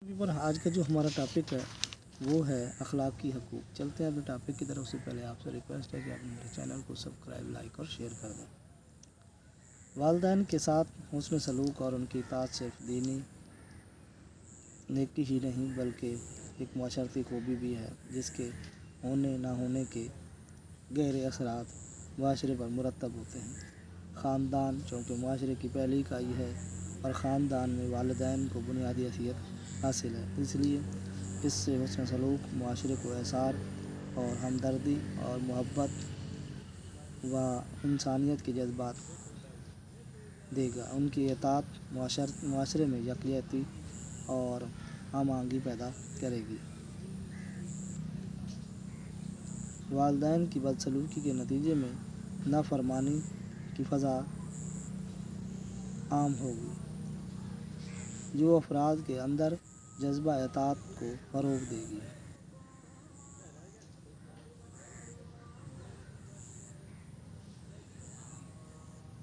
پر آج کا جو ہمارا ٹاپک ہے وہ ہے اخلاقی حقوق۔ چلتے ہیں اپنے ٹاپک کی طرف سے پہلے آپ سے ریکویسٹ ہے کہ آپ میرے چینل کو سبسکرائب، لائک اور شیئر کر دیں۔ والدین کے ساتھ حسن سلوک اور ان کی اطاعت صرف دینی نیکی ہی نہیں بلکہ ایک معاشرتی خوبی بھی ہے جس کے ہونے نہ ہونے کے گہرے اثرات معاشرے پر مرتب ہوتے ہیں۔ خاندان چونکہ معاشرے کی پہلی اکائی ہے اور خاندان میں والدین کو بنیادی حیثیت حاصل ہے، اس لیے اس سے حسن سلوک معاشرے کو احساس اور ہمدردی اور محبت و انسانیت کے جذبات دے گا۔ ان کی اطاعت معاشرے میں یکجہتی اور ہم آہنگی پیدا کرے گی۔ والدین کی بدسلوکی کے نتیجے میں نافرمانی کی فضا عام ہوگی، جو افراد کے اندر جذبہ اطاعت کو فروغ دے گی۔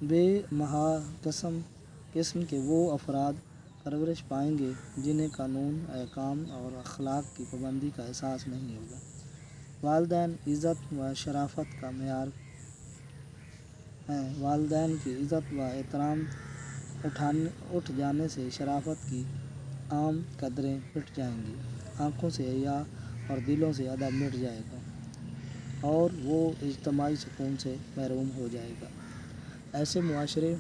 بے محا قسم کے وہ افراد پرورش پائیں گے جنہیں قانون، احکام اور اخلاق کی پابندی کا احساس نہیں ہوگا۔ والدین عزت و شرافت کا معیار ہیں۔ والدین کی عزت و احترام اٹھ جانے سے شرافت کی عام قدریں مٹ جائیں گی، آنکھوں سے حیا اور دلوں سے ادب مٹ جائے گا اور وہ اجتماعی سکون سے محروم ہو جائے گا۔ ایسے معاشرے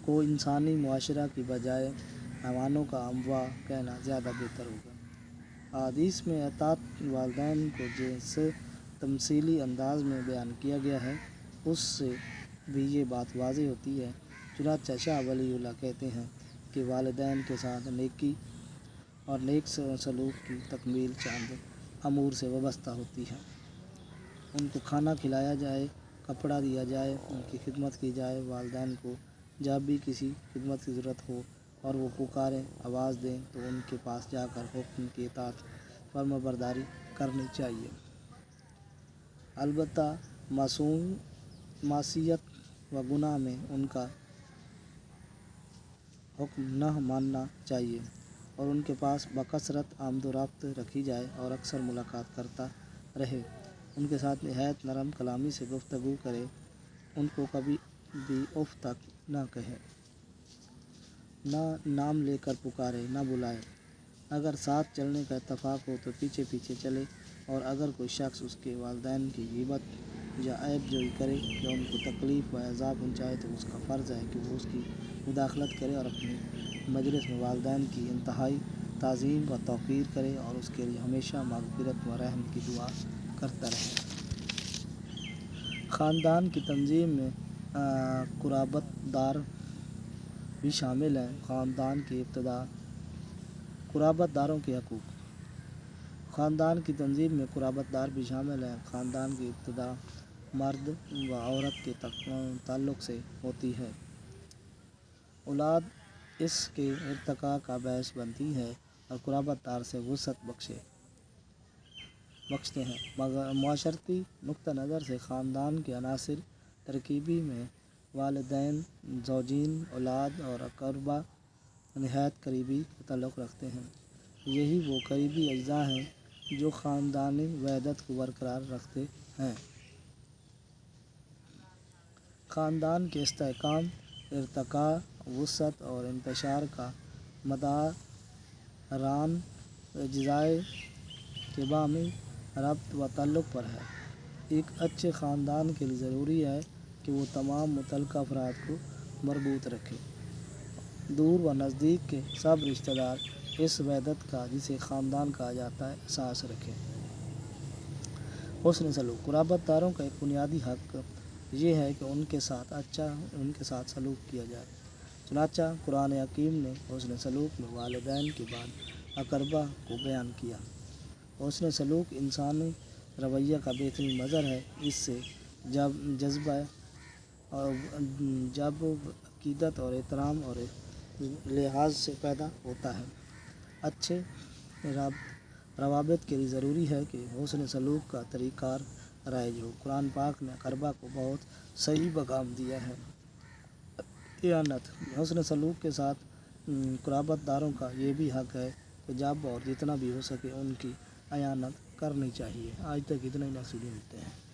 کو انسانی معاشرہ کی بجائے حیوانوں کا اموا کہنا زیادہ بہتر ہوگا۔ احادیث میں اطاعت والدین کو جس تمثیلی انداز میں بیان کیا گیا ہے اس سے بھی یہ بات واضح ہوتی ہے۔ چنانچہ شاہ ولی اللہ کہتے ہیں کہ والدین کے ساتھ نیکی اور نیک سلوک کی تکمیل چند امور سے وابستہ ہوتی ہے۔ ان کو کھانا کھلایا جائے، کپڑا دیا جائے، ان کی خدمت کی جائے۔ والدین کو جب بھی کسی خدمت کی ضرورت ہو اور وہ پکاریں، آواز دیں تو ان کے پاس جا کر حکم کی اطاعت فرمانبرداری کرنی چاہیے۔ البتہ معصیت و گناہ میں ان کا حکم نہ ماننا چاہیے اور ان کے پاس بکثرت آمد و رفت رکھی جائے اور اکثر ملاقات کرتا رہے۔ ان کے ساتھ نہایت نرم کلامی سے گفتگو کرے، ان کو کبھی بھی اف تک نہ کہے، نہ نام لے کر پکارے، نہ بلائے۔ اگر ساتھ چلنے کا اتفاق ہو تو پیچھے پیچھے چلے اور اگر کوئی شخص اس کے والدین کی غیبت یا عیب جوئی کرے یا ان کو تکلیف و ایذا پہنچائے تو اس کا فرض ہے کہ وہ اس کی مداخلت کرے اور اپنی مجلس میں والدین کی انتہائی تعظیم و توقیر کرے اور اس کے لیے ہمیشہ مغفرت و رحم کی دعا کرتا رہے۔ خاندان کی تنظیم میں قرابت دار بھی شامل ہیں۔ خاندان کی ابتدا۔ قرابت داروں کے حقوق۔ خاندان کی تنظیم میں قرابت دار بھی شامل ہیں۔ خاندان کی ابتدا مرد و عورت کے تعلق سے ہوتی ہے۔ اولاد اس کے ارتقاء کا باعث بنتی ہے اور قرابت دار سے وسعت بخشتے ہیں۔ معاشرتی نقطہ نظر سے خاندان کے عناصر ترکیبی میں والدین، زوجین، اولاد اور اقربا نہایت قریبی تعلق رکھتے ہیں۔ یہی وہ قریبی اجزاء ہیں جو خاندانی وحدت کو برقرار رکھتے ہیں۔ خاندان کے استحکام، ارتقاء، وسعت اور انتشار کا مدار اجزائے کے باہمی ربط و تعلق پر ہے۔ ایک اچھے خاندان کے لیے ضروری ہے کہ وہ تمام متعلقہ افراد کو مربوط رکھے۔ دور و نزدیک کے سب رشتہ دار اس وحدت کا، جسے خاندان کہا جاتا ہے، احساس رکھیں۔ حسن سلوک۔ قرابت داروں کا ایک بنیادی حق یہ ہے کہ ان کے ساتھ سلوک کیا جائے۔ چنانچہ قرآن حکیم نے حسن سلوک میں والدین کے بعد اقربا کو بیان کیا۔ حسن سلوک انسانی رویے کا بہترین مظہر ہے۔ اس سے جذبہ عقیدت اور احترام اور لحاظ سے پیدا ہوتا ہے۔ اچھے روابط کے لیے ضروری ہے کہ حسن سلوک کا طریقہ کار رائج ہو۔ قرآن پاک نے اقربا کو بہت صحیح مقام دیا ہے۔ اعانت۔ حسن سلوک کے ساتھ قرابت داروں کا یہ بھی حق ہے کہ جب اور جتنا بھی ہو سکے ان کی اعانت کرنی چاہیے۔ آج تک اتنا ہی، نیکسٹ ویڈیو ملتے ہیں۔